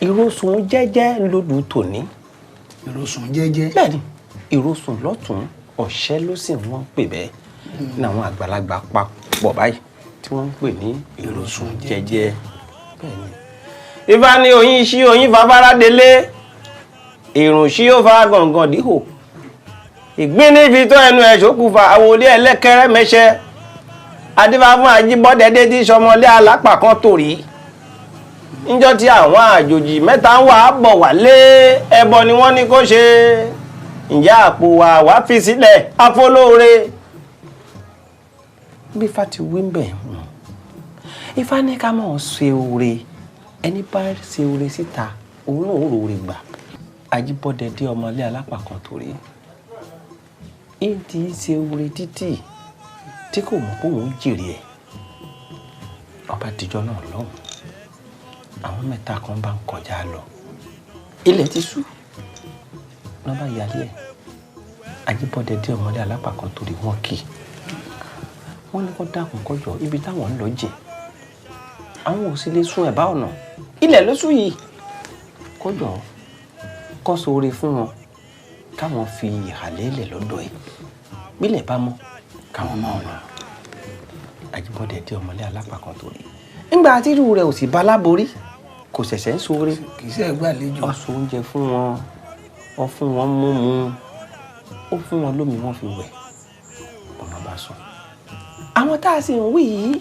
ìrosùn jẹ́jẹ́ lódù tòní. ìrosùn jẹ́jẹ́. bẹ́ẹ̀ni ìrosùn lọ́tún ọ̀ṣẹ́ ló sì wọ́n pè bẹ́ẹ̀ ní àwọn àgbàlagbà papọ̀ báyìí tí wọ́n ń pè ní ìrosùn jẹ́jẹ́. bẹ́ẹ̀ni ifá ní oyin sí oyin fafárá délé ìrùn sí ó fa gàngàn díhò ìgbín níbi tó ẹnu ẹ̀ ṣókùnfà àwòlé ẹlẹ́kẹrẹ́ mẹ́ṣẹ́ adífá fún Ajíbọ́dẹdé tí sọmọlé alápá kan tòrí níjọ́ tí àwọn àjòjì mẹ́ta ń wà bọ̀ wálé ẹbọ ni wọ́n ní kó ṣe ǹjẹ́ àpò wa wá fi sílẹ̀ afọlóore bí Ifá ti wí ń bẹ̀ Ifá ní ká mọ̀ ṣe oore ẹni bá ṣe oore síta òun náà ó rore gbà Ajíbọ́dẹdé ọmọlé alápá kan tòrí ìdí ṣe oore títì tí kò mọ̀ pé òun jèrè ẹ̀ ọba àtijọ́ náà lọ́hùn àwọn mẹ́ta kan bá ń kọjá lọ ilẹ̀ ti ṣú lọ́ba ìyálé ẹ̀ Ajíbọ́dẹdé ọmọlé alápá kan torí wọn kì í wọ́n ní kó dákun kọjọ ibi táwọn ń lọ jẹ àwọn ò sì lè sún ẹ̀bá ọ̀nà ilẹ̀ ló ṣú yìí kọjọ kó sóore fún wọn káwọn fi ìhàlẹ́ lẹ̀ lọ́dọ̀ ẹ̀ bílẹ̀ bá mọ́ káwọn máa lọ Ajíbọ́dẹdé ọmọlé alápá kan torí nígbà tí irú rẹ̀ ò sì bá láborí kò ṣẹ̀ṣẹ̀ ń sóore kì í ṣe gbàlejò. ó so oúnjẹ fún wọn ó fún wọn mímu ó fún wọn lómi wọn fi wẹ̀ ọ̀nà bá sùn. àwọn tá a sì ń wí yìí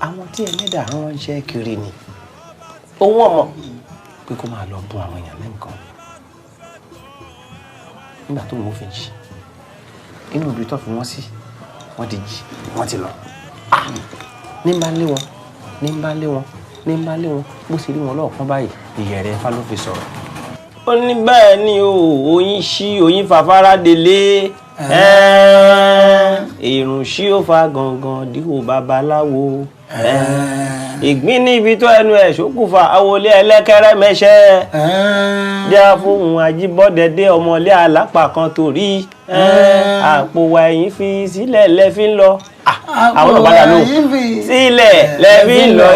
àwọn tí ẹlẹ́dà ránṣẹ́ kiri ni òun ọmọ pé kó máa lọ bùn àwọn èèyàn ní nǹkan nígbà tó wọ́n fi jí inú ibi tó fi wọ́n sí wọ́n ti jí wọ́n ti lọ ní bá lé wọn ní bá lé wọn ní bá lé wọn bó ṣe rí wọn lọ́ọ̀kan báyìí ìyẹ̀rẹ̀ Ifá ló fi sọ̀rọ̀. ó ní bẹ́ẹ̀ ni o oyin sí oyin fàfárá délé ìrùn sí ó fa gàngàn díhò babaláwo ìgbín níbi tó ẹnu ẹ̀ ṣókùnfà àwòlé ẹlẹ́kẹrẹ́ mẹ́ṣẹ́ díá fún Ajíbọ́dẹdé ọmọlé alápá kan torí àpò wa ẹ̀yìn fi sílẹ̀ lẹ́fí ń lọ àwọn ọ̀bá dà ló sílẹ̀ lẹ́fí ń lọ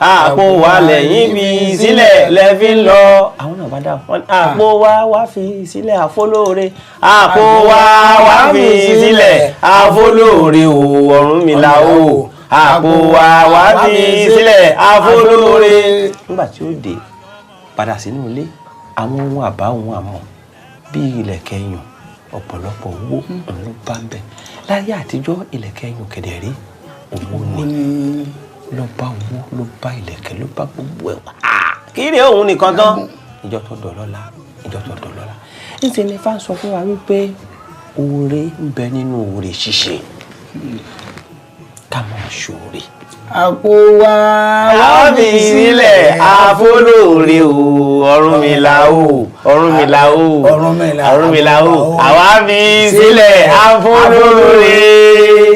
àpò wa lẹ́yìn fi sílẹ̀ lẹ́fí ń lọ àwọn ọ̀bá dà àpò wa wá fi sílẹ̀ àfọlóore àpò wa wá fi sílẹ̀ àfọlóore o Ọ̀rúnmìlà o àpò wa wá fi sílẹ̀ àfọlóore. nígbà tí ó dé padà sínú ilé àwọn ohun àbá ohun àmọ́ bíi ìlẹ̀kẹ̀ ẹyùn ọ̀pọ̀lọpọ̀ owó òun ló bá ń bẹ láyé àtijọ́ ìlẹ̀kẹ̀ ẹyùn kẹ̀dẹ̀ rí owó ni ló bá owó ló bá ìlẹ̀kẹ̀ ló bá gbogbo ẹ̀ wá. kí ni òun nìkan tán ìjọ tó dọ̀lọ́lá ìjọ tó dọ̀lọ́lá níṣẹ́ ni Ifá sọ fún wa wípé oore ń bẹ nínú oore ṣíṣe ká máa ṣoore. àpò wa wá fi sílẹ̀ àfọlóore o Ọ̀rúnmìlà o Ọ̀rúnmìlà o Ọ̀rúnmìlà o àwa fi sílẹ̀ àfọlóore.